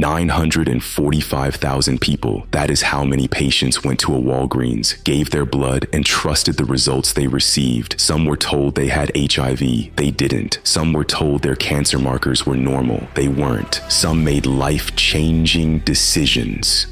945,000 people. That is how many patients went to a Walgreens, gave their blood, and trusted the results they received. Some were told they had HIV. They didn't. Some were told their cancer markers were normal. They weren't. Some made life-changing decisions.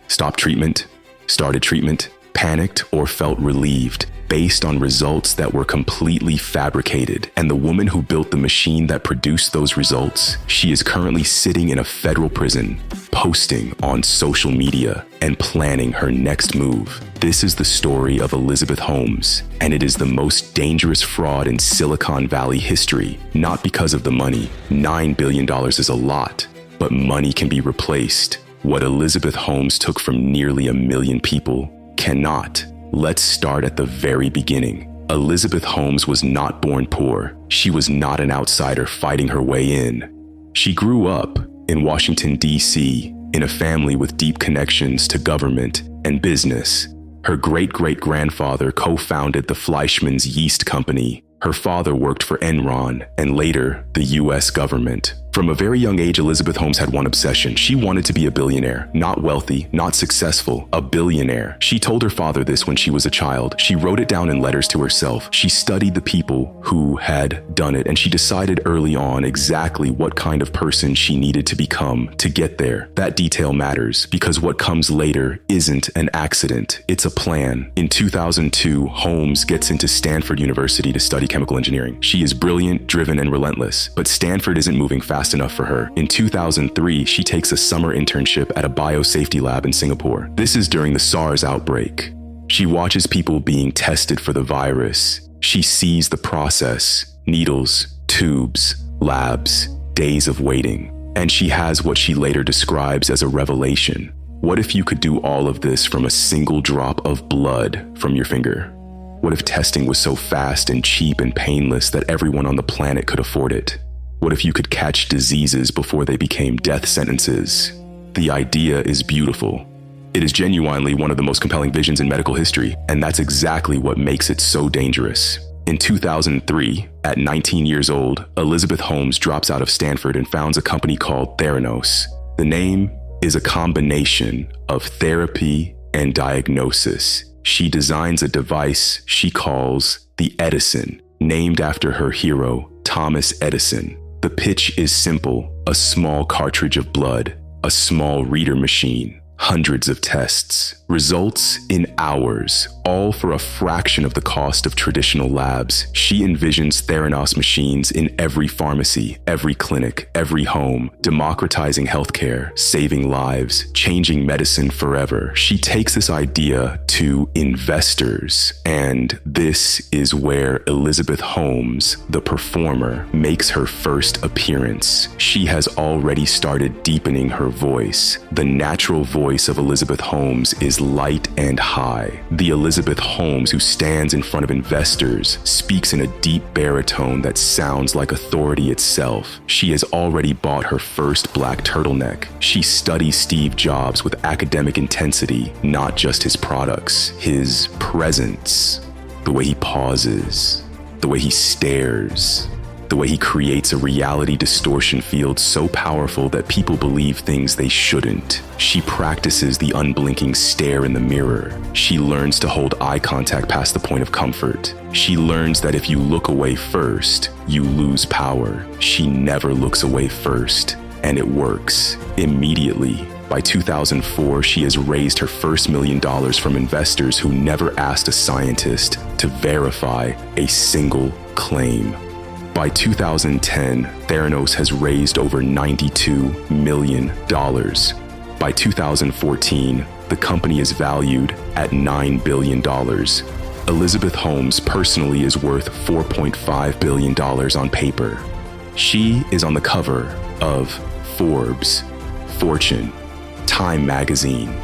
Stopped treatment, started treatment, panicked, or felt relieved, based on results that were completely fabricated. And the woman who built the machine that produced those results, she is currently sitting in a federal prison, posting on social media and planning her next move. This is the story of Elizabeth Holmes, and it is the most dangerous fraud in Silicon Valley history, not because of the money. $9 billion is a lot, but money can be replaced. What Elizabeth Holmes took from nearly 1 million people cannot. Let's start at the very beginning. Elizabeth Holmes was not born poor. She was not an outsider fighting her way in. She grew up in Washington, D.C., in a family with deep connections to government and business. Her great-great-grandfather co-founded the Fleischmann's Yeast Company. Her father worked for Enron and later the U.S. government. From a very young age, Elizabeth Holmes had one obsession. She wanted to be a billionaire, not wealthy, not successful, a billionaire. She told her father this when she was a child. She wrote it down in letters to herself. She studied the people who had done it, and she decided early on exactly what kind of person she needed to become to get there. That detail matters because what comes later isn't an accident. It's a plan. In 2002, Holmes gets into Stanford University to study chemical engineering. She is brilliant, driven, and relentless, but Stanford isn't moving fast enough for her. In 2003, she takes a summer internship at a biosafety lab in Singapore. This is during the SARS outbreak. She watches people being tested for the virus. She sees the process, needles, tubes, labs, days of waiting, and she has what she later describes as a revelation. What if you could do all of this from a single drop of blood from your finger? What if testing was so fast and cheap and painless that everyone on the planet could afford it? What if you could catch diseases before they became death sentences? The idea is beautiful. It is genuinely one of the most compelling visions in medical history, and that's exactly what makes it so dangerous. In 2003, at 19 years old, Elizabeth Holmes drops out of Stanford and founds a company called Theranos. The name is a combination of therapy and diagnosis. She designs a device she calls the Edison, named after her hero, Thomas Edison. The pitch is simple: a small cartridge of blood, a small reader machine, hundreds of tests, results in hours, all for a fraction of the cost of traditional labs. She envisions Theranos machines in every pharmacy, every clinic, every home, democratizing healthcare, saving lives, changing medicine forever. She takes this idea to investors, and this is where Elizabeth Holmes, the performer, makes her first appearance. She has already started deepening her voice. The natural voice of Elizabeth Holmes is light and high. The Elizabeth Holmes who stands in front of investors speaks in a deep baritone that sounds like authority itself. She has already bought her first black turtleneck. She studies Steve Jobs with academic intensity, not just his products, his presence, the way he pauses, the way he stares, the way he creates a reality distortion field so powerful that people believe things they shouldn't. She practices the unblinking stare in the mirror. She learns to hold eye contact past the point of comfort. She learns that if you look away first, you lose power. She never looks away first, and it works immediately. By 2004, she has raised her first $1 million from investors who never asked a scientist to verify a single claim. By 2010, Theranos has raised over $92 million. By 2014, the company is valued at $9 billion. Elizabeth Holmes personally is worth $4.5 billion on paper. She is on the cover of Forbes, Fortune, Time magazine.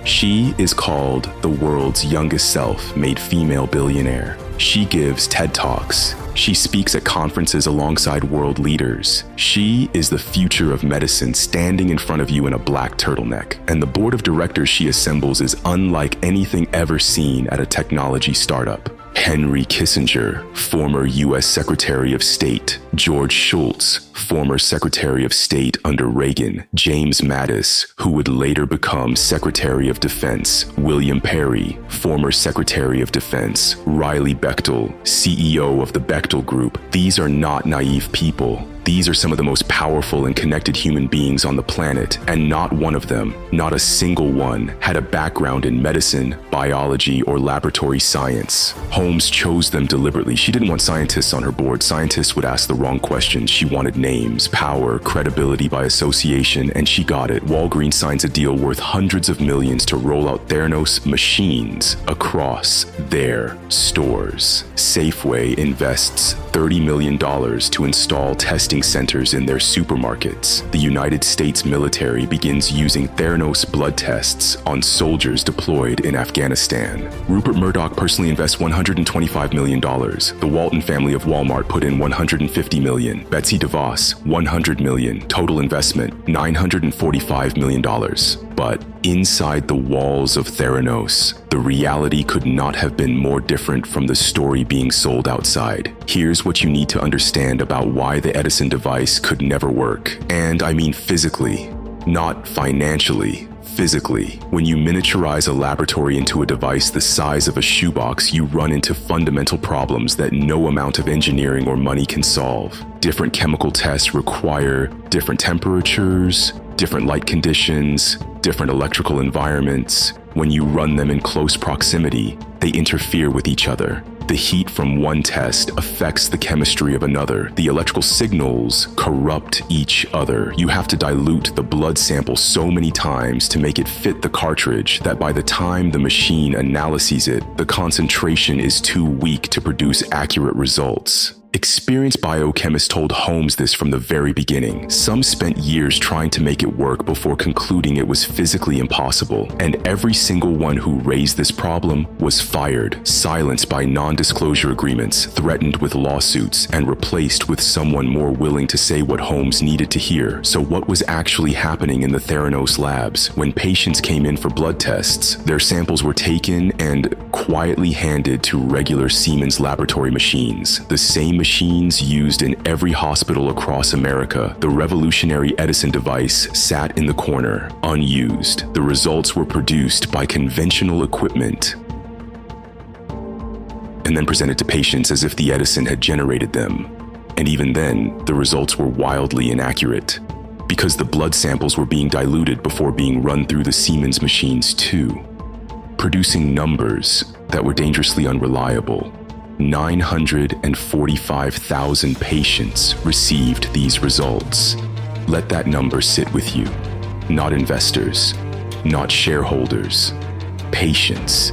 She is called the world's youngest self-made female billionaire. She gives TED Talks. She speaks at conferences alongside world leaders. She is the future of medicine standing in front of you in a black turtleneck. And the board of directors she assembles is unlike anything ever seen at a technology startup. Henry Kissinger, former US Secretary of State, George Shultz, former Secretary of State under Reagan, James Mattis, who would later become Secretary of Defense, William Perry, former Secretary of Defense, Riley Bechtel, CEO of the Bechtel Group. These are not naive people. These are some of the most powerful and connected human beings on the planet, and not one of them, not a single one, had a background in medicine, biology, or laboratory science. Holmes chose them deliberately. She didn't want scientists on her board. Scientists would ask the wrong questions. She wanted names, power, credibility by association, and she got it. Walgreens signs a deal worth hundreds of millions to roll out Theranos machines across their stores. Safeway invests $30 million to install testing centers in their supermarkets. The United States military begins using Theranos blood tests on soldiers deployed in Afghanistan. Rupert Murdoch personally invests $125 million. The Walton family of Walmart put in $150 million. Betsy DeVos, $100 million. Total investment, $945 million. But inside the walls of Theranos, the reality could not have been more different from the story being sold outside. Here's what you need to understand about why the Edison device could never work. And I mean physically, not financially. Physically, when you miniaturize a laboratory into a device the size of a shoebox, you run into fundamental problems that no amount of engineering or money can solve. Different chemical tests require different temperatures, different light conditions, different electrical environments. When you run them in close proximity, they interfere with each other. The heat from one test affects the chemistry of another. The electrical signals corrupt each other. You have to dilute the blood sample so many times to make it fit the cartridge that by the time the machine analyzes it, the concentration is too weak to produce accurate results. Experienced biochemists told Holmes this from the very beginning. Some spent years trying to make it work before concluding it was physically impossible, and every single one who raised this problem was fired, silenced by non-disclosure agreements, threatened with lawsuits, and replaced with someone more willing to say what Holmes needed to hear. So what was actually happening in the Theranos labs? When patients came in for blood tests, their samples were taken and quietly handed to regular Siemens laboratory machines, the same machines used in every hospital across America. The revolutionary Edison device sat in the corner, unused. The results were produced by conventional equipment and then presented to patients as if the Edison had generated them. And even then, the results were wildly inaccurate, because the blood samples were being diluted before being run through the Siemens machines too, producing numbers that were dangerously unreliable. 945,000 patients received these results. Let that number sit with you. Not investors, not shareholders, patients.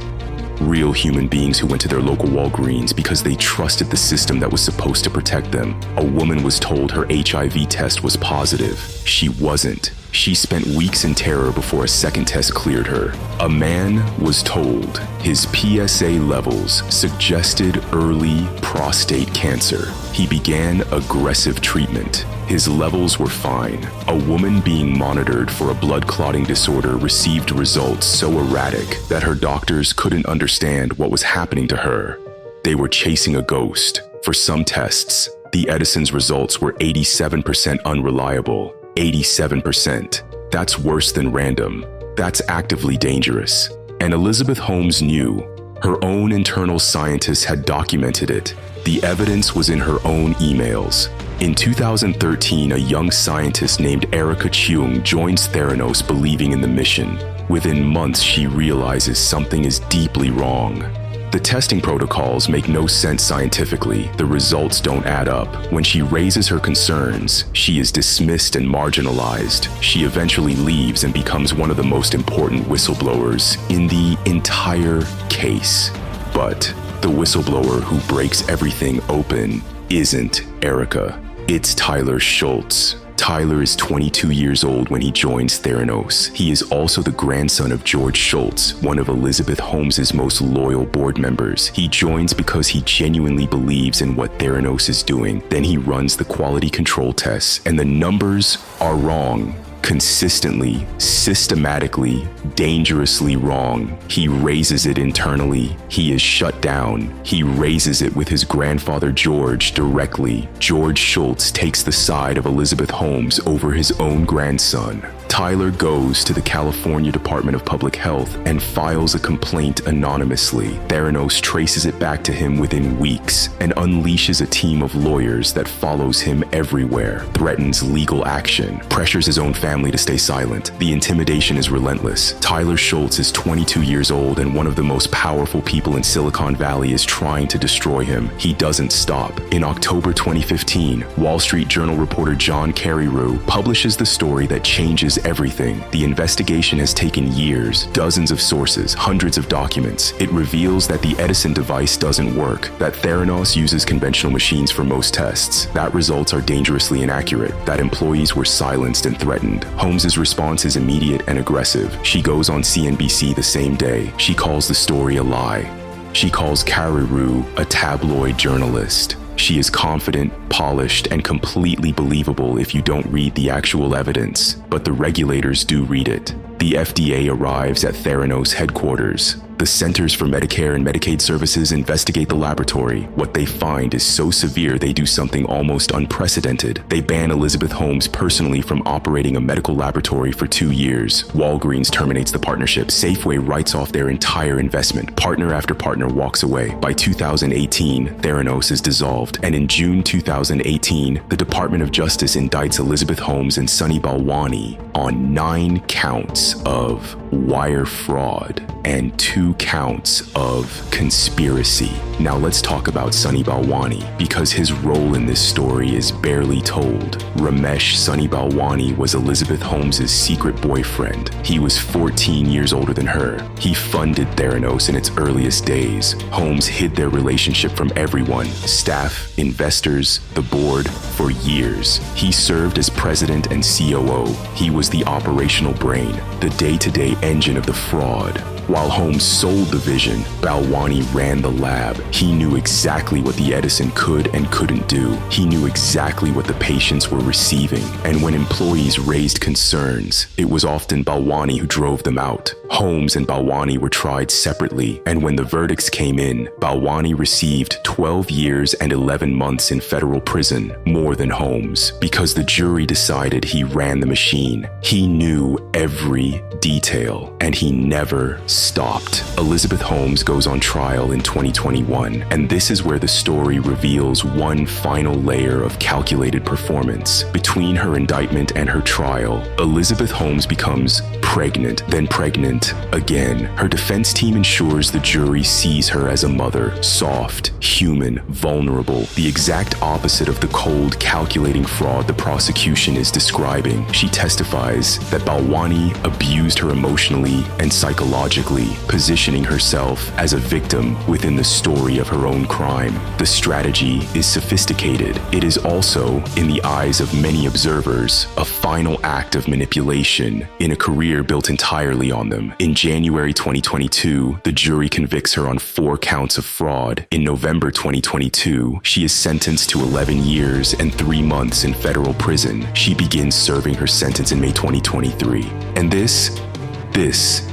Real human beings who went to their local Walgreens because they trusted the system that was supposed to protect them. A woman was told her HIV test was positive. She wasn't. She spent weeks in terror before a second test cleared her. A man was told his PSA levels suggested early prostate cancer. He began aggressive treatment. His levels were fine. A woman being monitored for a blood clotting disorder received results so erratic that her doctors couldn't understand what was happening to her. They were chasing a ghost. For some tests, the Edison's results were 87% unreliable. 87%. That's worse than random. That's actively dangerous. And Elizabeth Holmes knew. Her own internal scientists had documented it. The evidence was in her own emails. In 2013, a young scientist named Erica Cheung joins Theranos believing in the mission. Within months, she realizes something is deeply wrong. The testing protocols make no sense scientifically. The results don't add up. When she raises her concerns, she is dismissed and marginalized. She eventually leaves and becomes one of the most important whistleblowers in the entire case. But the whistleblower who breaks everything open isn't Erica. It's Tyler Schultz. Tyler is 22 years old when he joins Theranos. He is also the grandson of George Shultz, one of Elizabeth Holmes' most loyal board members. He joins because he genuinely believes in what Theranos is doing. Then he runs the quality control tests, and the numbers are wrong. Consistently, systematically, dangerously wrong. He raises it internally. He is shut down. He raises it with his grandfather George directly. George Schultz takes the side of Elizabeth Holmes over his own grandson. Tyler goes to the California Department of Public Health and files a complaint anonymously. Theranos traces it back to him within weeks and unleashes a team of lawyers that follows him everywhere, threatens legal action, pressures his own family to stay silent. The intimidation is relentless. Tyler Schultz is 22 years old, and one of the most powerful people in Silicon Valley is trying to destroy him. He doesn't stop. In October 2015, Wall Street Journal reporter John Carreyrou publishes the story that changes everything. The investigation has taken years, dozens of sources, hundreds of documents. It reveals that the Edison device doesn't work, that Theranos uses conventional machines for most tests, that results are dangerously inaccurate, that employees were silenced and threatened. Holmes's response is immediate and aggressive. She goes on CNBC the same day. She calls the story a lie. She calls Carreyrou a tabloid journalist. She is confident, polished, and completely believable if you don't read the actual evidence, but the regulators do read it. The FDA arrives at Theranos headquarters. The Centers for Medicare and Medicaid Services investigate the laboratory. What they find is so severe they do something almost unprecedented. They ban Elizabeth Holmes personally from operating a medical laboratory for 2 years. Walgreens terminates the partnership. Safeway writes off their entire investment. Partner after partner walks away. By 2018, Theranos is dissolved. And in June 2018, the Department of Justice indicts Elizabeth Holmes and Sunny Balwani on 9 counts of wire fraud and 2 counts of conspiracy. Now let's talk about Sunny Balwani, because his role in this story is barely told. Ramesh Sunny Balwani was Elizabeth Holmes' secret boyfriend. He was 14 years older than her. He funded Theranos in its earliest days. Holmes hid their relationship from everyone, staff, investors, the board, for years. He served as president and COO. He was the operational brain, the day-to-day engine of the fraud. While Holmes sold the vision, Balwani ran the lab. He knew exactly what the Edison could and couldn't do. He knew exactly what the patients were receiving. And when employees raised concerns, it was often Balwani who drove them out. Holmes and Balwani were tried separately, and when the verdicts came in, Balwani received 12 years and 11 months in federal prison, more than Holmes, because the jury decided he ran the machine. He knew every detail, and he never stopped. Elizabeth Holmes goes on trial in 2021, and this is where the story reveals one final layer of calculated performance. Between her indictment and her trial, Elizabeth Holmes becomes pregnant, then pregnant again. Her defense team ensures the jury sees her as a mother, soft, human, vulnerable, the exact opposite of the cold, calculating fraud the prosecution is describing. She testifies that Balwani abused her emotionally and psychologically, positioning herself as a victim within the story of her own crime. The strategy is sophisticated. It is also, in the eyes of many observers, a final act of manipulation in a career built entirely on them. In January 2022, the jury convicts her on 4 counts of fraud. In November 2022, she is sentenced to 11 years and 3 months in federal prison. She begins serving her sentence in May 2023. And this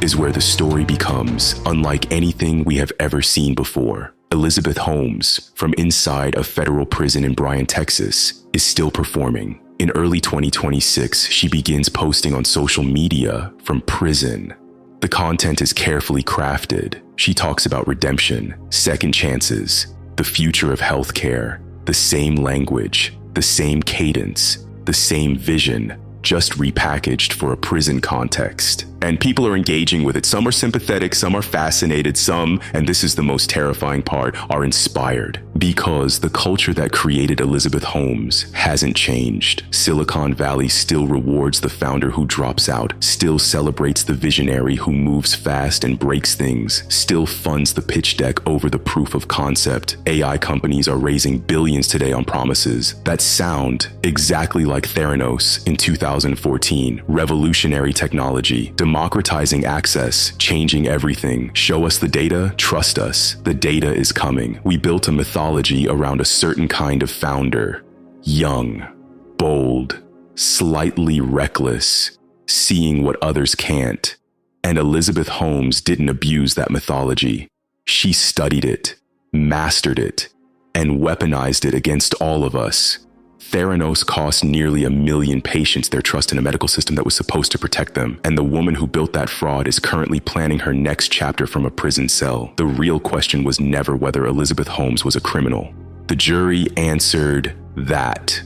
is where the story becomes unlike anything we have ever seen before. Elizabeth Holmes, from inside a federal prison in Bryan, Texas, is still performing. In early 2026, she begins posting on social media from prison. The content is carefully crafted. She talks about redemption, second chances, the future of healthcare, the same language, the same cadence, the same vision, just repackaged for a prison context. And people are engaging with it. Some are sympathetic, some are fascinated, some, and this is the most terrifying part, are inspired. Because the culture that created Elizabeth Holmes hasn't changed. Silicon Valley still rewards the founder who drops out, still celebrates the visionary who moves fast and breaks things, still funds the pitch deck over the proof of concept. AI companies are raising billions today on promises that sound exactly like Theranos in 2014. Revolutionary technology, democratizing access, changing everything. Show us the data, trust us. The data is coming. We built a mythology around a certain kind of founder. Young, bold, slightly reckless, seeing what others can't. And Elizabeth Holmes didn't abuse that mythology. She studied it, mastered it, and weaponized it against all of us. Theranos cost nearly 1 million patients their trust in a medical system that was supposed to protect them, and the woman who built that fraud is currently planning her next chapter from a prison cell. The real question was never whether Elizabeth Holmes was a criminal. The jury answered that.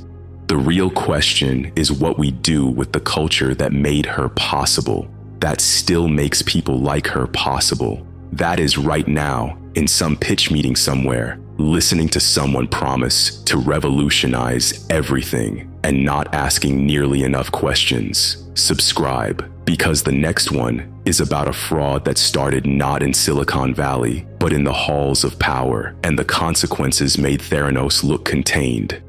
The real question is what we do with the culture that made her possible, that still makes people like her possible. That is right now, in some pitch meeting somewhere, listening to someone promise to revolutionize everything and not asking nearly enough questions. Subscribe, because the next one is about a fraud that started not in Silicon Valley, but in the halls of power, and the consequences made Theranos look contained.